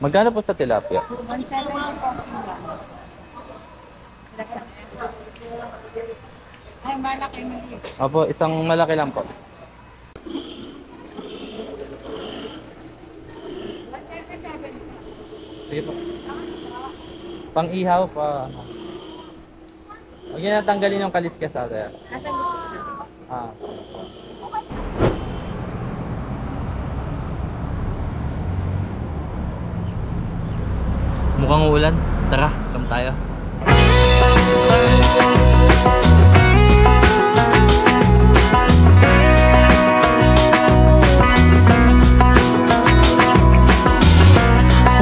Magkano po sa tilapia? 170 po lang. Ay, malaki maliit. Opo, isang malaki lang po. 177. Sige po. Pang-ihaw pa. Huwag niyo natanggalin yung kaliskes ate. Nasa loob. Ah. Mukhang ulan. Tara, come tayo.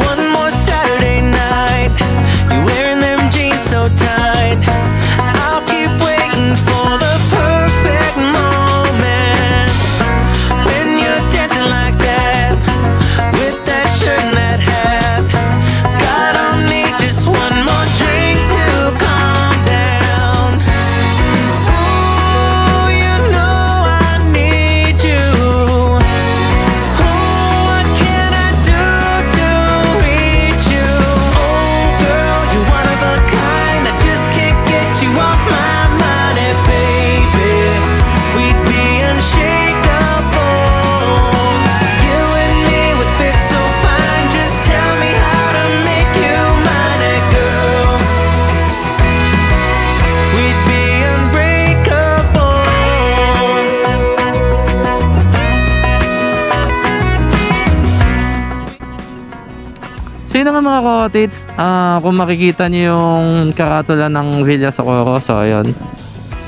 One more Saturday night, you're wearing them jeans so tight. I'll keep waiting for the perfect moment when you're dancing like that with that shirt and that hat. God, I'll need just one more drink to calm down. Ooh, you know I need you. Oh, what can I do to reach you? Oh, girl, you're one of a kind. I just can't get you off my mind. And baby, we'd be unshakable. You and me would fit so fine. Just tell me how to make you mine. And girl, we'd be unbreakable. So yun nga mga ka-otits, kung makikita niyo yung karatula ng Villa Socorro, so ayun.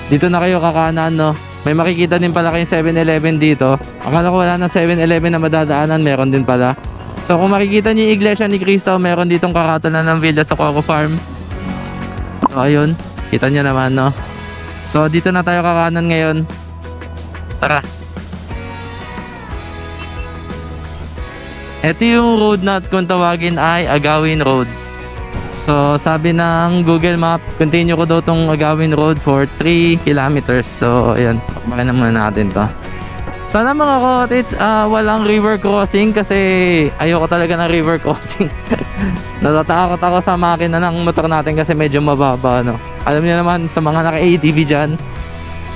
Dito na kayo kakanan, no? May makikita din pala kayong 7-Eleven dito. Akala ko wala ng 7-Eleven na madadaanan, meron din pala. So kung makikita niyo yung Iglesia ni Cristo, meron ditong karatula ng Villa Socorro Farm. So ayun, kita niyo naman, no? So dito na tayo kakanan ngayon. Tara. Ito yung road na kung tawagin ay Agawin Road. So sabi ng Google Map, continue ko daw tong Agawin Road for 3 kilometers. So ayan, pakbakan na muna natin to. Sana mga ka-otits, walang river crossing kasi ayoko talaga ng river crossing. Natatakot ako sa makina ng motor natin kasi medyo mababa, no? Alam niyo naman sa mga naka-ATV dyan,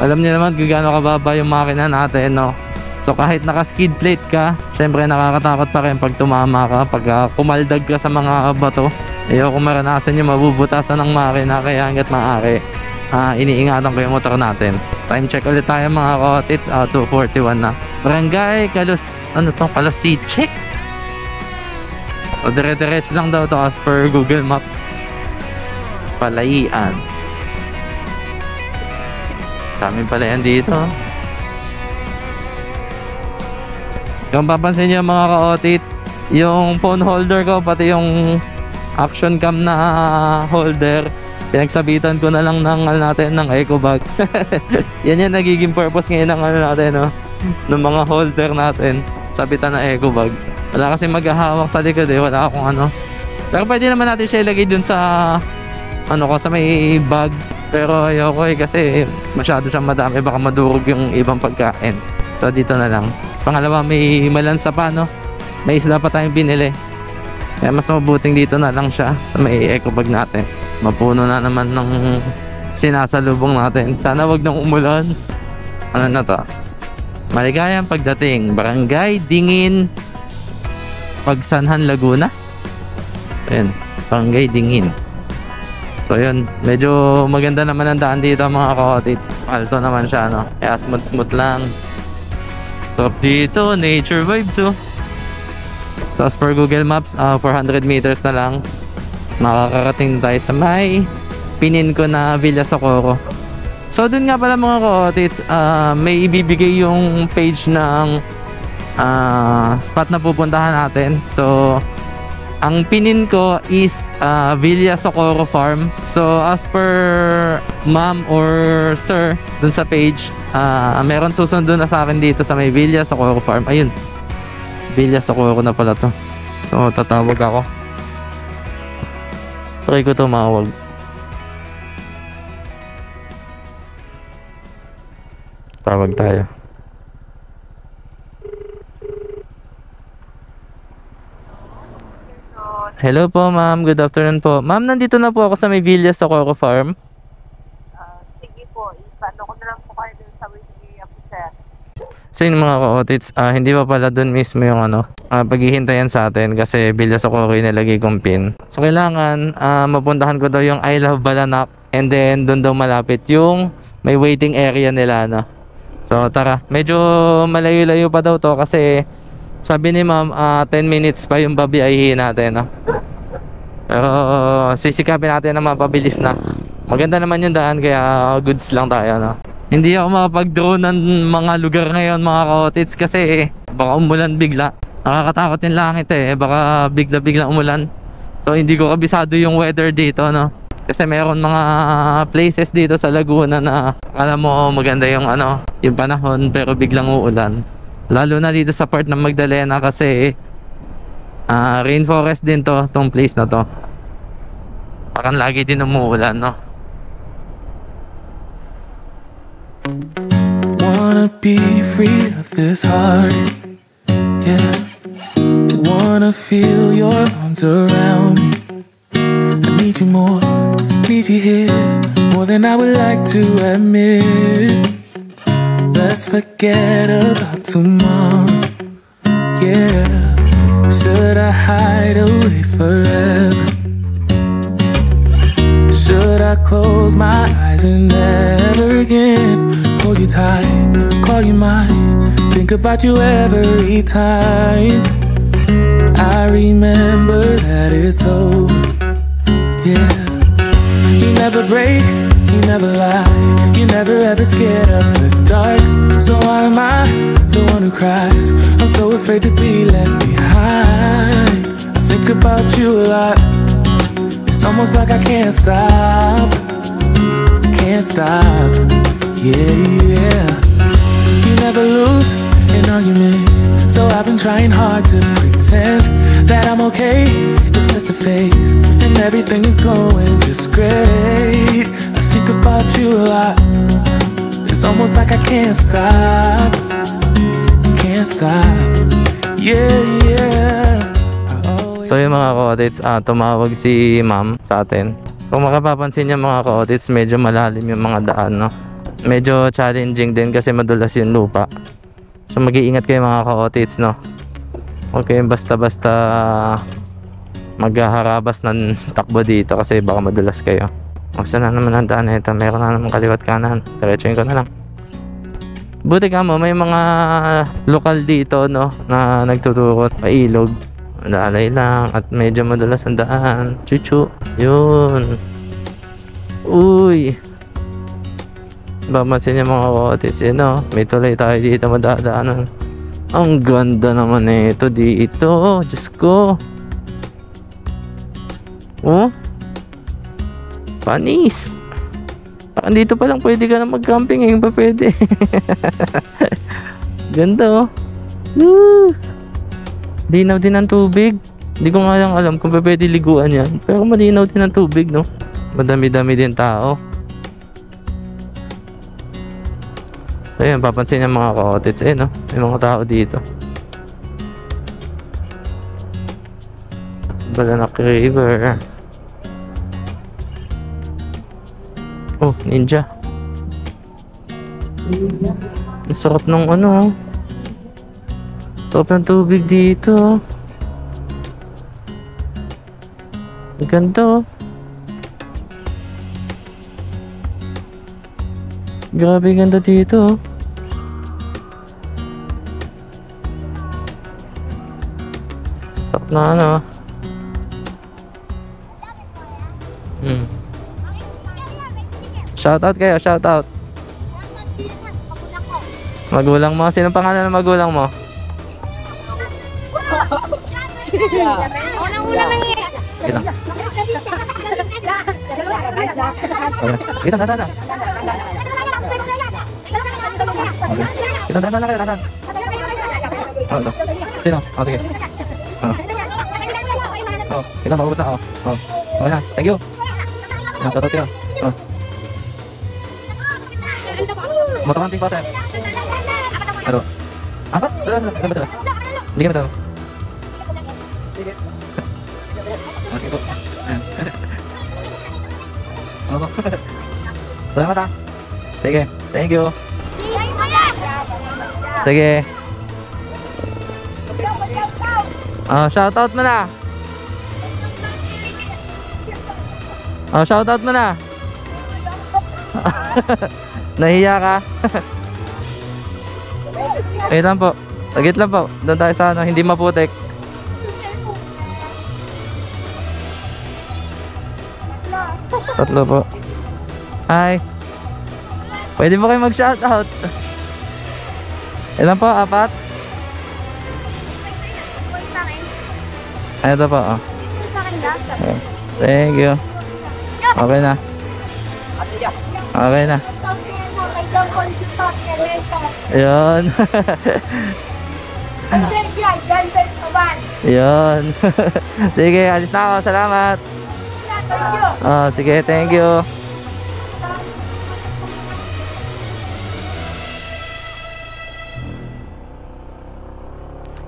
alam niyo naman kung gaano kababa yung makina natin, no? So kahit naka-skid plate ka, syempre nakakatakot pa rin pag tumama ka, pag kumaldag ka sa mga bato. Ayoko maranasan yung mabubutasan ng makina, kaya hanggat maaari, iniingatan ko yung motor natin. Time check ulit tayo mga ka-otits, 2:41 na. Barangay Calosiche. So dire-diretso lang daw to as per Google Map. Palayan. Daming palayan dito. Kung papansin nyo mga ka-otits, yung phone holder ko, pati yung action cam na holder, pinagsabitan ko na lang ng eco bag. Yan yung nagiging purpose ngayon ng natin, no? Ng mga holder natin, sabitan ng eco bag. Wala kasi maghahawak sa likod wala akong ano. Pero pwede naman natin siya ilagay dun sa sa may bag. Pero ayoko kasi masyado siyang madami, baka madurog yung ibang pagkain. So dito na lang. Pangalawa, may malansa pa, no? May isda pa tayong binili. Kaya mas mabuting dito na lang siya sa may eco bag natin. Mapuno na naman ng sinasalubong natin. Sana wag nang umulan. Ano na to? Maligayang pagdating, Barangay Dingin, Pagsanhan, Laguna. Ayan, Barangay Dingin. So yun, medyo maganda naman ang daan dito mga ka-otits. Alto naman siya, no? Kaya smooth lang. So dito, nature vibes, oh. So as per Google Maps, 400 meters na lang makakarating tayo sa may pinin ko na Villa Socorro. So dun nga pala mga ka-otits, may ibibigay yung page ng spot na pupuntahan natin. So ang pinin ko is Villa Socorro Farm. So as per ma'am or sir dun sa page, meron susundo na sa akin dito sa may Villa Socorro Farm. Ayun, Villa Socorro na pala to. So tatawag ako. Try ko tumawag. Tawag tayo. Hello po, ma'am. Good afternoon po. Ma'am, nandito na po ako sa may Villa Socorro Farm. Sige po, ipano ko na lang po kayo dun sa Whiskey Officer. So yun mga ka-otits, hindi pa pala dun mismo yung paghihintayan sa atin kasi Villa Socorro yung nilagay kong pin. So kailangan mapuntahan ko daw yung I Love Balanak and then dun daw malapit yung may waiting area nila no. So tara, medyo malayo-layo pa daw to kasi sabi ni ma'am 10 minutes pa yung babiyahin natin no. Pero sisikapin natin na mapabilis na. Maganda naman yung daan kaya goods lang tayo no. Hindi ako makapag-drone ng mga lugar ngayon mga ka-otits kasi baka umulan bigla. Nakakatakot yung langit baka bigla-bigla umulan. So hindi ko kabisado yung weather dito no. Kasi meron mga places dito sa Laguna na akala mo maganda yung yung panahon pero biglang uulan. Lalo na dito sa part ng Magdalena kasi rainforest din tong place na to. Parang lagi din umuulan no. Wanna be free of this heart, yeah. Wanna feel your arms around me. I need you more, need you here, more than I would like to admit. Let's forget about tomorrow, yeah. Should I hide away forever? Should I close my eyes and never again hold you tight, call you mine, think about you every time? I remember that it's over, yeah. You never break, you never lie, you're never ever scared of the dark. So why am I the one who cries? I'm so afraid to be left behind. I think about you a lot. It's almost like I can't stop, yeah. You never lose an argument, so I've been trying hard to pretend that I'm okay. It's just a phase, and everything is going just great. I think about you a lot. It's almost like I can't stop, yeah. So yung mga ka-otits, tumawag si ma'am sa atin. Kung makapapansin niyo mga ka-otits, medyo malalim yung mga daan no. Medyo challenging din kasi madulas yung lupa. So mag-iingat kayo mga ka-otits no. Okay, basta-basta maghaharabas ng takbo dito kasi baka madulas kayo. Saan na naman ang daan na ito? Meron na naman kaliwat kanan. Diretsuhin ko na lang. Buti ka mo, may mga lokal dito no na nagtuturo pailog. Dalay lang at medyo madulas ang daan. Chuchu. Yun. Uy. Babansin niyo mga ka-otits. May tulay tayo dito madadaanan. Ang ganda naman ito dito. Diyos ko. Oh. Panis. Parang dito pa lang pwede ka na mag-camping. Ngayon pa pwede. Ganda Woo. Linaw din ang tubig. Hindi ko nga lang alam kung pwede liguan yan. Pero malinaw din ang tubig no. Madami-dami din tao. So yun, papansin niya mga ka-otits no. May mga tao dito. Balanak River. Oh, ninja. Ang sarap ng sarap ng tubig dito. Ang ganda Grabe ganda dito sarap na Shoutout kayo, shoutout. Magulang mo, sinong pangalan ng magulang mo? Unang-unang nangyayari. Kita. Kita, tata. Kita, tata na kayo, tata. Oh, ito. Sino? Oh, sige. Oh, kita, magubot na. Oh, okay na. Thank you. Shoutout kayo. Oh. Motoranting pater. Aduh. Apa? Udah, sila. Hindi kami tahu. Okay po. Opo. Salamat ha. Sige, thank you. Sige. Shoutout mo na. Shoutout mo na. Nahiya ka? Ayun lang po. Sagit lang po. Doon tayo sa ano, hindi maputik. Tatlo po. Hi. Pwede mo kayo mag-shoutout. Ilan po? 4? Ito po. Oh. Thank you. Okay na. Okay na. Ayun. Ayun. Sige, alis na ako. Salamat. Sige, thank you.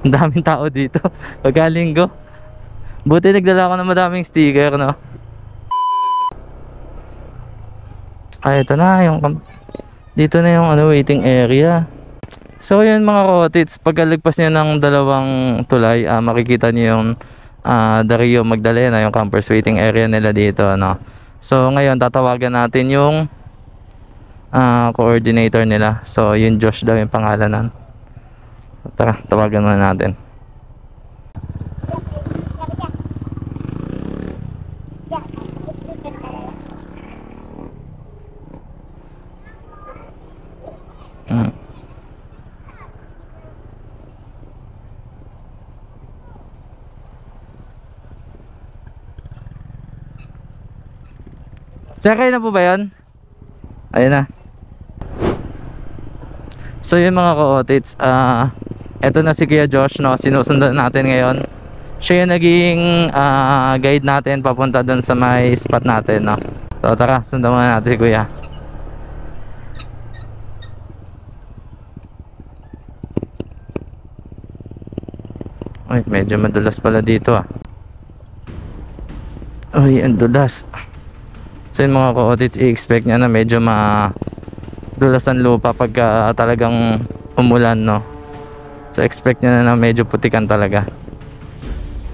Ang daming tao dito. Pagkalinggo. Buti nagdala ako ng madaming sticker, no? Ay, ito na yung dito na yung ano, waiting area. So yun mga kotits, pagkalagpas niyo ng dalawang tulay, makikita niyo yung The Rio Magdalena, yung campers waiting area nila dito, no? So ngayon tatawagan natin yung coordinator nila. So yung Josh daw yung pangalan nun. Tara, tawagan muna natin. Sakay na po ba yun? Ayun na. So yun mga ka-otits, eto na si Kuya Josh, no? Sinusundan natin ngayon. Siya yung naging guide natin papunta dun sa may spot natin, no? So tara, sundan muna natin si Kuya. Ay, medyo madulas pala dito Ay, ang dulas. So yung mga ka-otits, i-expect niya na medyo madulas ang lupa pagka talagang umulan, no? So expect niya na medyo putikan talaga.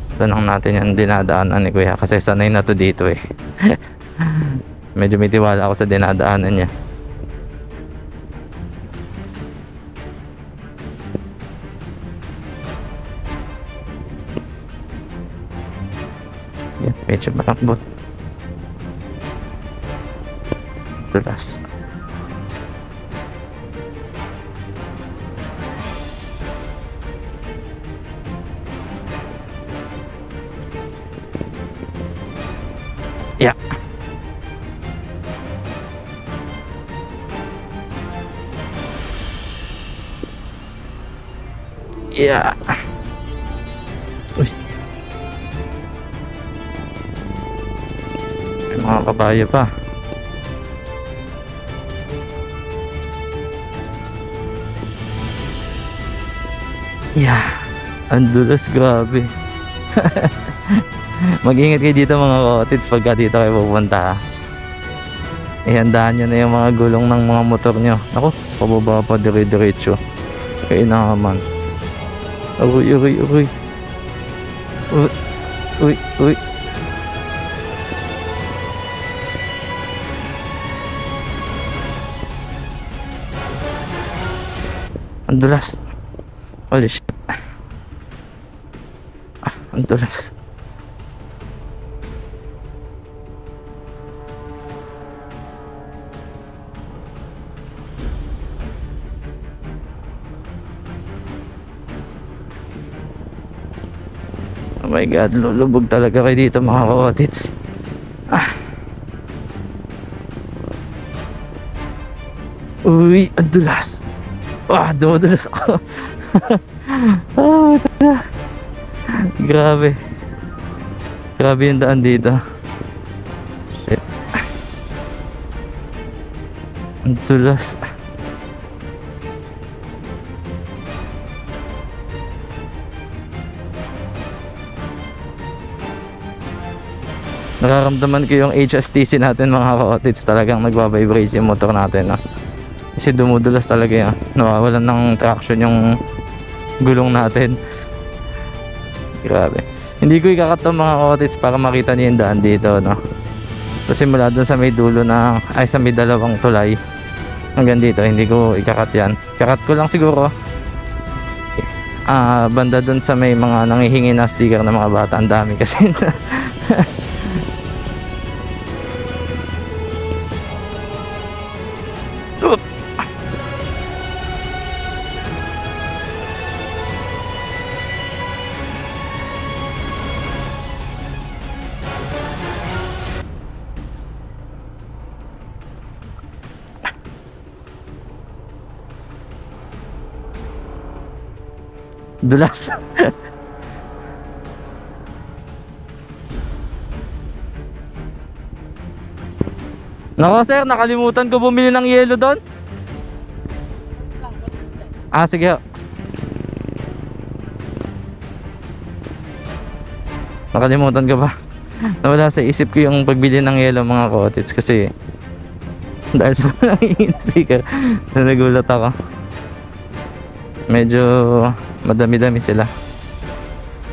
So tanong natin yung dinadaanan ni Kuya kasi sanay na to dito eh. Medyo may tiwala ako sa dinadaanan niya. Yan, medyo malambot. Dulas. Yeah. Yeah. Uy. May mga kabayo pa. Yeah. Ang dulas, grabe. Mag-ingat kayo dito mga ka-otits pagka dito kayo pupunta. Ihandaan nyo na yung mga gulong ng mga motor nyo. Ako, pababa pa dire-diretso. Kaya na naman. Uy, uy, uy. Uy, uy, uy. Ang dulas. Holy shit. Ang dulas. Oh my god, lulubog talaga kayo dito mga ka-otits. Uy, ang dulas. Dumadulas ako. Grabe. Grabe yung daan dito. Shit. Ang dulas. Nararamdaman ko yung HSTC natin mga ka-otits, talagang nagbabibrate yung motor natin, no? Kasi dumudulas talaga yan, nawawalan ng traction yung gulong natin. Grabe. Hindi ko ikakat to mga ka-otits para makita niyo yung daan dito, no? So simula dun sa may dulo na, ay sa may dalawang tulay hanggang dito, hindi ko ikakat yan. Kakat ko lang siguro banda dun sa may mga nangihingi na sticker ng mga bata. Ang dami kasi. Dulas. Nako sir, nakalimutan ko bumili ng yelo doon. Sige. Nakalimutan ko ba? Nawala sa isip ko yung pagbili ng yelo mga ka-otits kasi dahil sa mga sticker nagulat ako. Medyo madami-dami sila.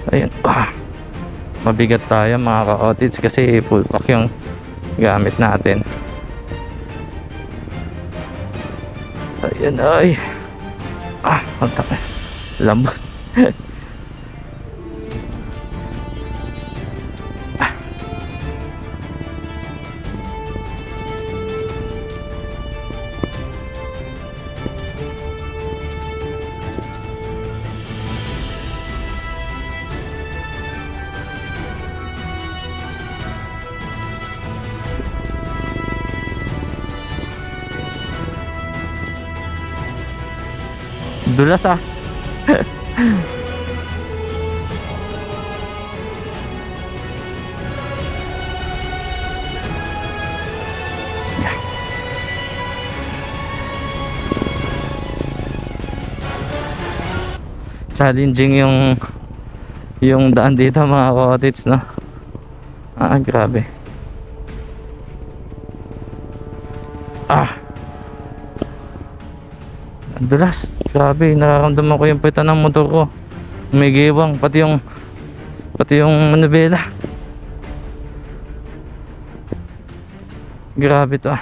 Ayun. Mabigat tayo mga ka-otits kasi full pack yung gamit natin. So yun, ay lambot. Dulas challenging yung daan dito mga ka-otits, no? Grabe. Ang dulas. Grabe, nararamdaman ko yung pitan ng motor ko. May giwang, pati yung manubela. Grabe to.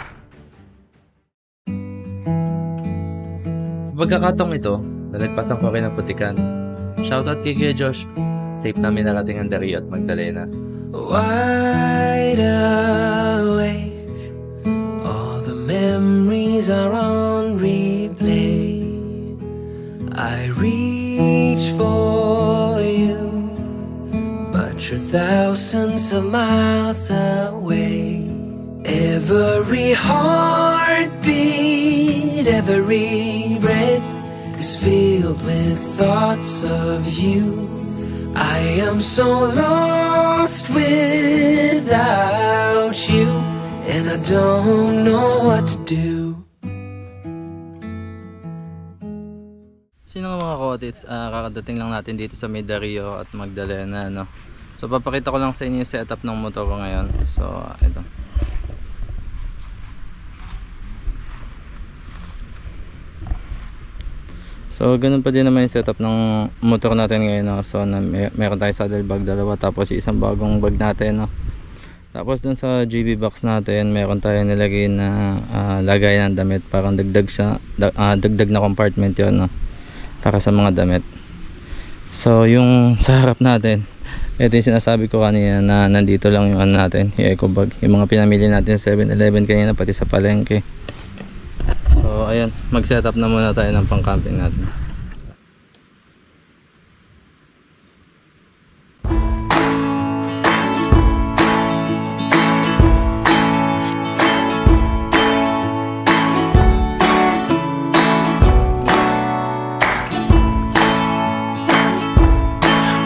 Sa pagkakataong ito, nalagpasan ko rin ang putikan. Shoutout kay Kuya Josh. Safe namin narating ang Dario at Magdalena. Wide awake, all the memories are on replay. I reach for you, but you're thousands of miles away. Every heartbeat, every breath is filled with thoughts of you. I am so lost without you, and I don't know what to do. Sino nga mga ka-otits, kakadating lang natin dito sa may Dario at Magdalena, no? So papakita ko lang sa inyo yung setup ng motor ko ngayon. So ito. So ganun pa din naman yung setup ng motor natin ngayon, no? So meron tayo saddle bag dalawa, tapos isang bagong bag natin, no? Tapos dun sa GB box natin meron tayo nilagay na lagay ng damit, parang dagdag siya, dagdag na compartment yon, no? Para sa mga damit. So yung sa harap natin, ito yung sinasabi ko kanina na nandito lang yung ano natin, yung eco bag, yung mga pinamili natin sa 7-Eleven kanina, pati sa palengke. So ayun, mag setup na muna tayo ng pang camping natin.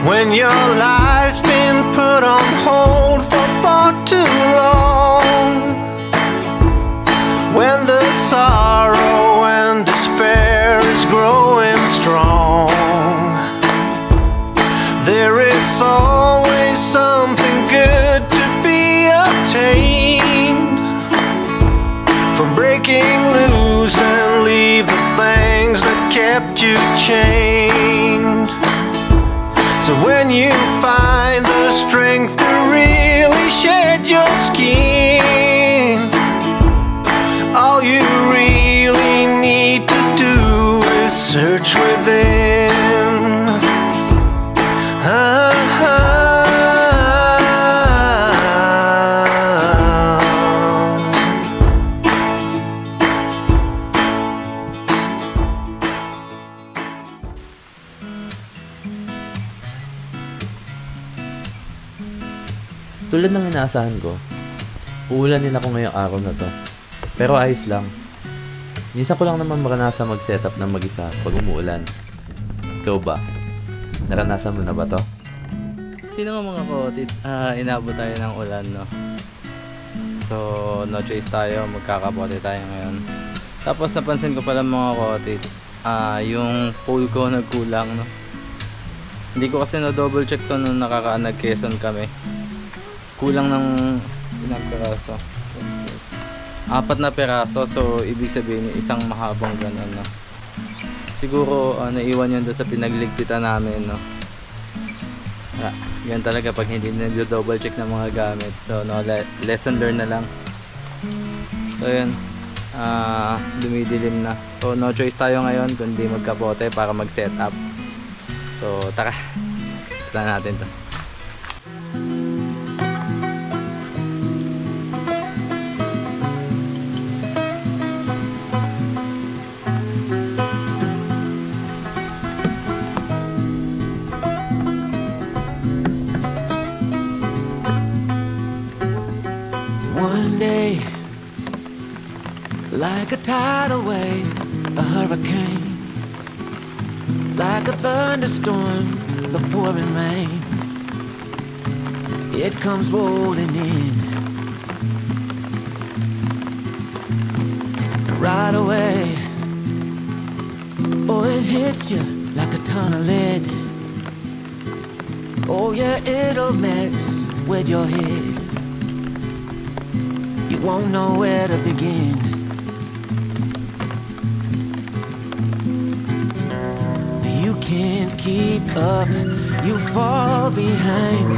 When your life's been put on hold for far too long, when the sorrow and despair is growing Tulad ng inaasahan ko, uulan din ako ngayong araw na to. Pero ayos lang. Minsan ko lang naman maranasan mag-setup ng mag-isa pag umuulan. Ikaw ba? Naranasan mo na ba to? Sino mga ka-otits, inabot tayo ng ulan, no? So, no choice tayo, magkakapote tayo ngayon. Tapos napansin ko pala mga ka-otits, yung pole ko nagkulang, no? Hindi ko kasi na-double check to nung nag-Quezon kami. Kulang ng ilang peraso. 4 na peraso, so ibig sabihin yung isang mahabang ganun, no? Siguro naiwan yun doon sa pinagligpitan namin, no? Yan talaga pag hindi nag-double check ng mga gamit. So no, lesson learned na lang. So yun, dumidilim na. So no choice tayo ngayon kundi magkapote para mag-set up. So tara, plan natin to. One day, like a tidal wave, a hurricane, like a thunderstorm, the pouring rain, it comes rolling in. Right away, oh, it hits you like a ton of lead. Oh yeah, it'll mess with your head. You won't know where to begin. You can't keep up, you fall behind.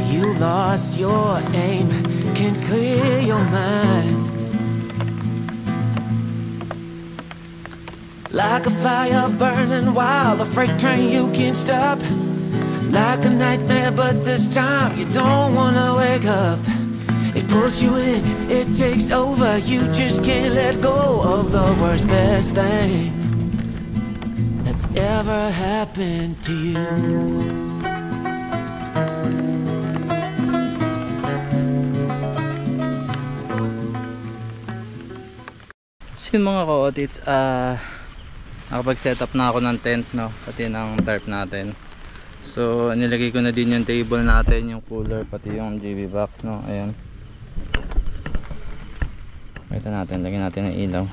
You lost your aim, can't clear your mind. Like a fire burning wild, a freight train you can't stop. Like a nightmare, but this time you don't wanna wake up. It pulls you in, it takes over. You just can't let go of the worst, best thing that's ever happened to you. So yun mga ka-otits, nakapag-set up na ako ng tent, no? Pati ng tarp natin. So nilagay ko na din yung table natin, yung cooler, pati yung JB box, no? Ayan. Ito natin, lagyan natin ng ilaw.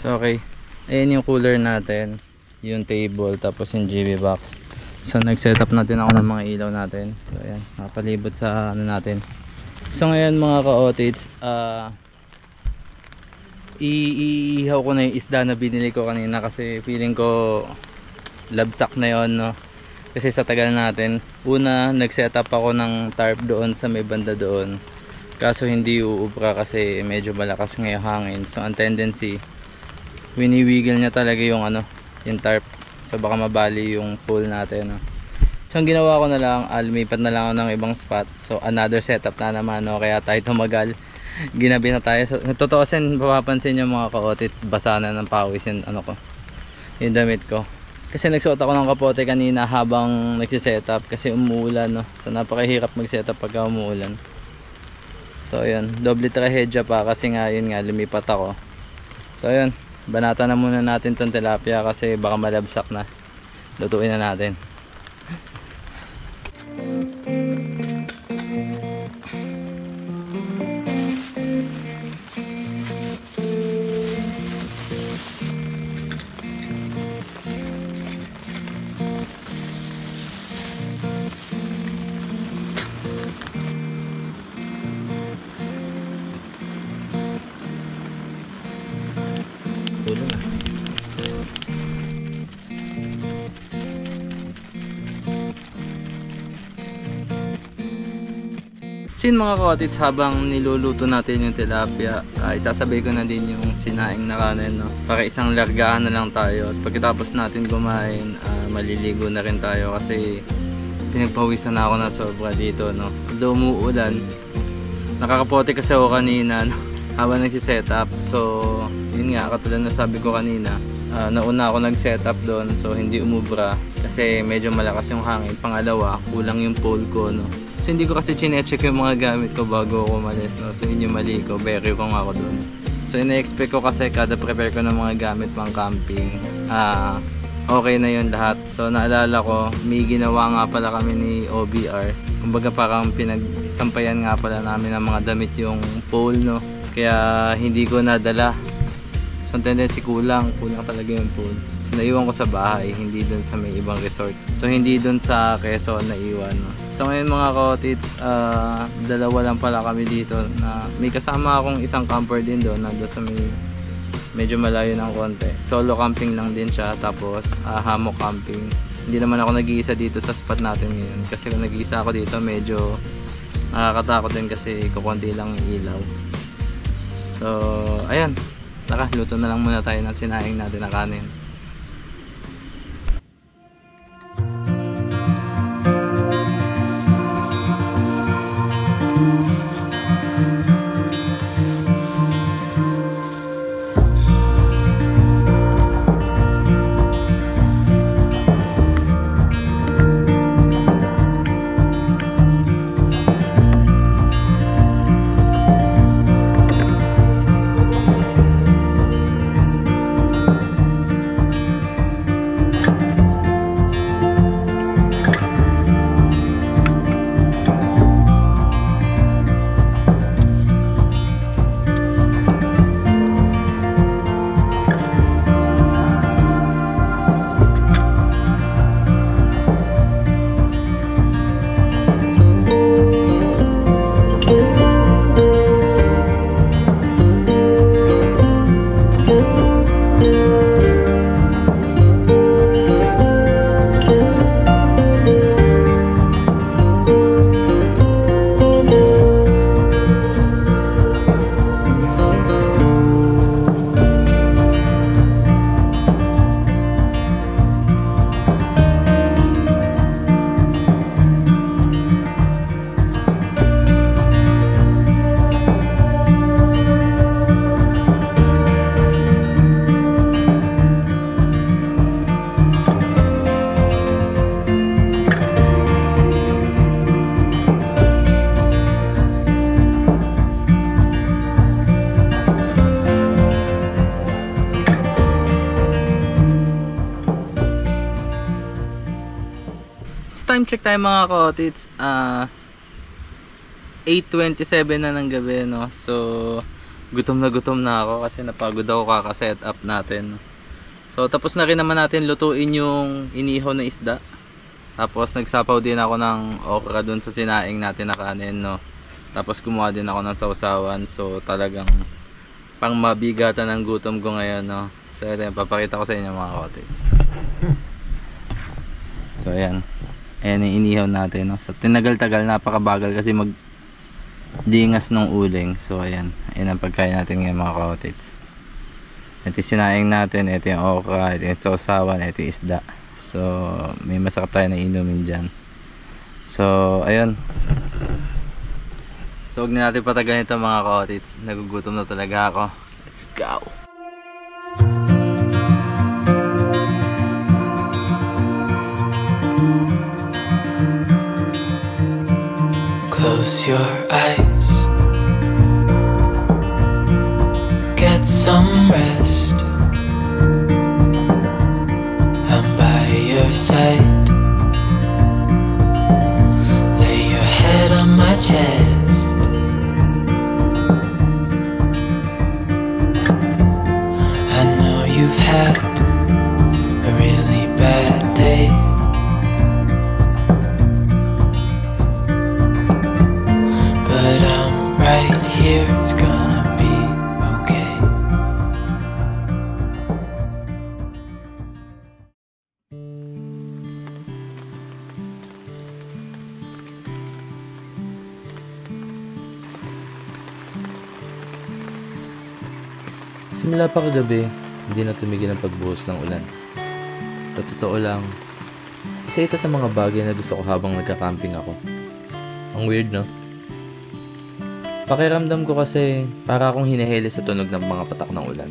So okay, ayan yung cooler natin, yung table, tapos yung JB box. So nag-set up natin ako ng mga ilaw natin. So ayan, nakapalibot sa ano natin. So ngayon mga ka-otits, iihaw ko na yung isda na binili ko kanina kasi feeling ko labsak na yon, no? Kasi sa tagal natin, una nag-set up ako ng tarp doon sa may banda doon, kaso hindi uubra kasi medyo malakas ngayong hangin. So ang tendency, winiwiggle niya talaga yung ano, yung tarp, so baka mabali yung pole natin, no? So ang ginawa ko na lang, lumipat na lang ako ng ibang spot. So another setup na naman, no? Kaya tayo tumagal, ginabi na tayo. So, totoo sin, mapapansin nyo mga ka-otits, basa na ng pawis yung ano ko, yung damit ko. Kasi nagsuot ako ng kapote kanina habang nagsisetup kasi umuulan, no? So napakahirap mag-setup pagka umuulan. So ayun, doble trahedya pa kasi nga yun nga, lumipat ako. So ayun, banata na muna natin tong tilapia kasi baka malabsak na. Lutuin na natin. Sin mga ka-otits, habang niluluto natin yung tilapia, isasabay ko na din yung sinaing na kanin, no? Para isang largaan na lang tayo. At pagkatapos natin kumain, maliligo na rin tayo kasi pinagpawisan na ako na sobra dito, no? Although umuulan, nakakapote kasi ako kanina, no? Habang nagsiset up. So yun nga, katulad na sabi ko kanina, nauna ako nag-setup doon, so hindi umubra kasi medyo malakas yung hangin. Pangalawa, kulang yung pole ko, no. So hindi ko kasi chinecheck yung mga gamit ko bago ako umalis, no. So yun yung mali ko, very wrong ako doon. So ina-expect ko kasi kada prepare ko ng mga gamit pang camping, okay na yun lahat. So naalala ko, may ginawa nga pala kami ni OBR. Kumbaga parang pinagsampayan nga pala namin ng mga damit yung pole, no. Kaya hindi ko nadala. So tendency kulang talaga yung pole. So naiwan ko sa bahay, hindi dun sa may ibang resort. So hindi dun sa Quezon naiwan, no. So ngayon mga ka-otits, dalawa lang pala kami dito na may kasama akong isang camper din doon, nandun sa may medyo malayo ng konti. Solo camping lang din siya, tapos hammock camping. Hindi naman ako nag-iisa dito sa spot natin ngayon kasi kung nag-iisa ako dito medyo nakakatakot din kasi kukunti lang yung ilaw. So ayan, luto na lang muna tayo ng sinaing natin na kanin. Time check tayo mga ka-otits, 8:27 na ng gabi, no. So gutom na ako kasi napagod ako kaka-set up natin, no? So tapos na rin naman natin lutuin yung inihaw na isda. Tapos nagsapaw din ako ng okra dun sa sinaing natin na kanin, no. Tapos kumuha din ako ng sausawan. So talagang pang mabigatan ng gutom ko ngayon, no. So ayan, papakita ko sa inyo mga ka-otits. So ayan, ayan yung inihaw natin, no? So tinagal-tagal, napakabagal kasi magdingas ng uling. So ayan ang pagkain natin ngayon mga ka-otits. Ito yung sinaing natin, ito yung okra, ito yung sausawan, ito yung isda. So may masarap tayo na inumin dyan. So ayun, so huwag na natin patagalin ito mga ka-otits, nagugutom na talaga ako. Let's go! Close your eyes, get some rest. I'm by your side. Lay your head on my chest. I know you've had a really bad day. But I'm right here, it's gonna be okay. Simula pa kagabi, hindi na tumigil ang pagbuhos ng ulan. Sa totoo lang, isa ito sa mga bagay na gusto ko habang nagka-camping ako. Ang weird, no? Pakiramdam ko kasi para akong hinahili sa tunog ng mga patak ng ulan.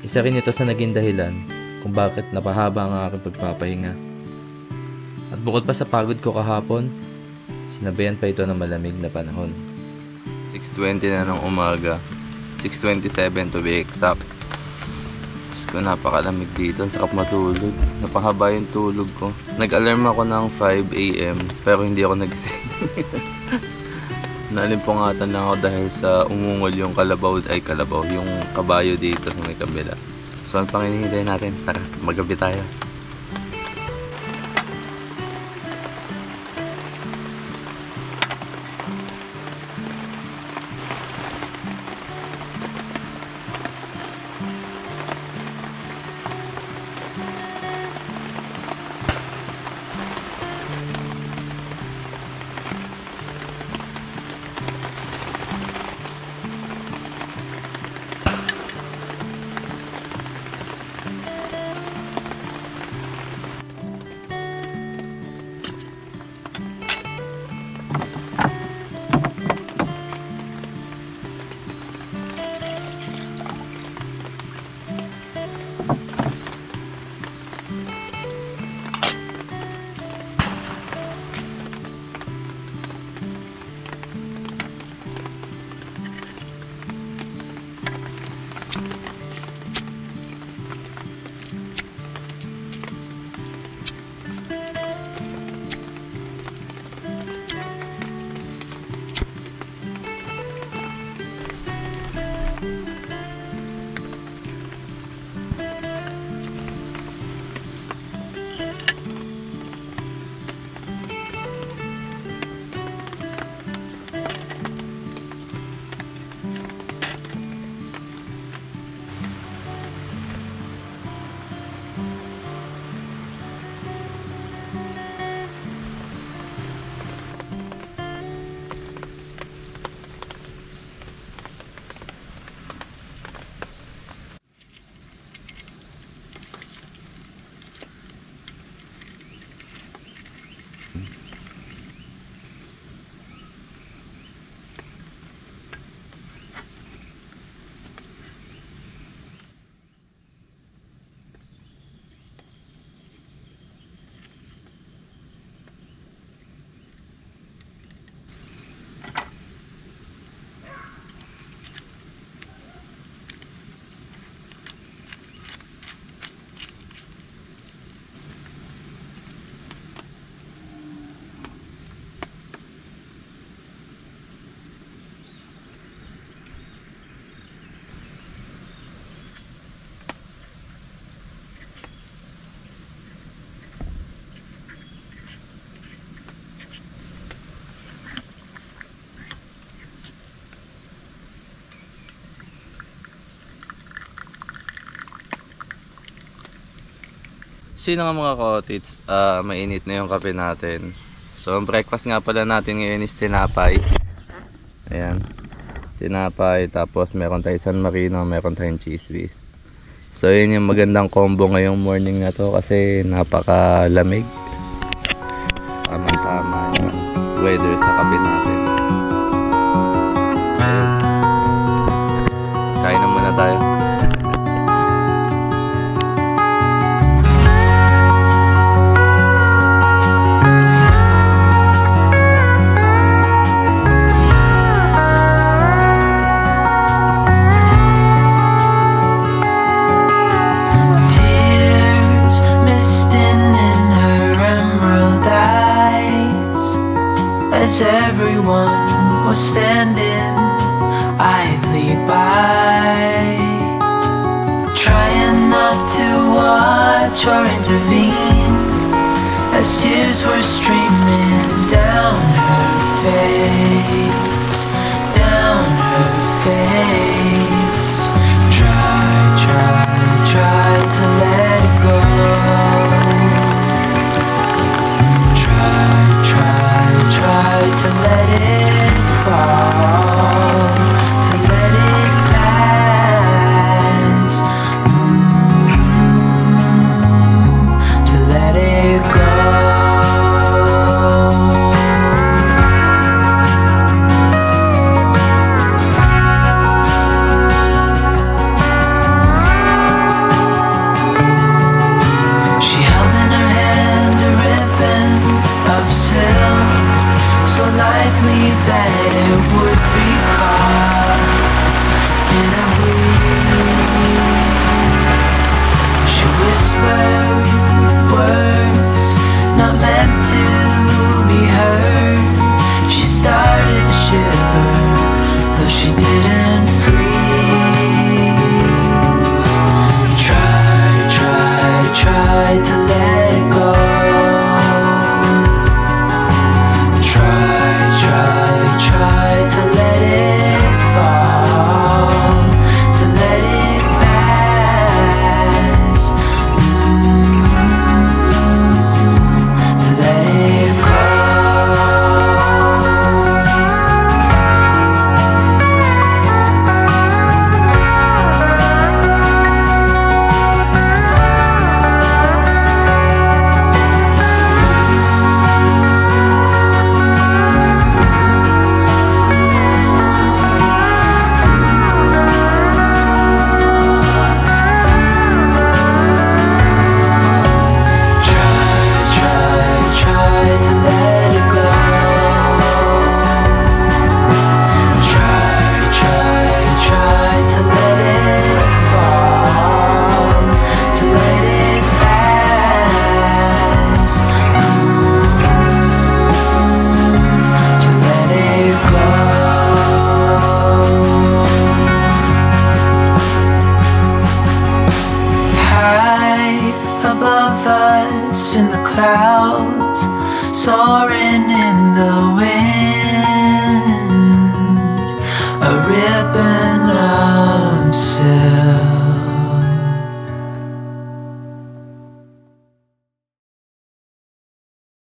Isa rin ito sa naging dahilan kung bakit napahaba ang aking pagpapahinga. At bukod pa sa pagod ko kahapon, sinabayan pa ito ng malamig na panahon. 6:20 na ng umaga. 6:27 to be exact. Diyos ko, napakalamig dito. Ang sakap matulog. Napahaba yung tulog ko. Nag-alarm ako ng 5 AM pero hindi ako nagising. Nalimpungatan lang ako dahil sa umungol yung kalabaw, yung kabayo dito sa may kabila. So, ang panginihintay natin, tara, magabi tayo. Sino nga mga ka-otits, mainit na yung kape natin. So, ang breakfast nga pala natin ngayon is tinapay. Ayan. Tinapay, tapos meron tayong San Marino, meron tayong cheese whiz. So, yun yung magandang combo ngayong morning na to kasi napakalamig. Tama-tama yung weather sa kape natin. Ayan. Kain na muna tayo. As everyone was standing idly by, trying not to watch or intervene, as tears were streaming down her face, down her face. Try to let it go. Try to let it fall, to let it pass, to clouds soaring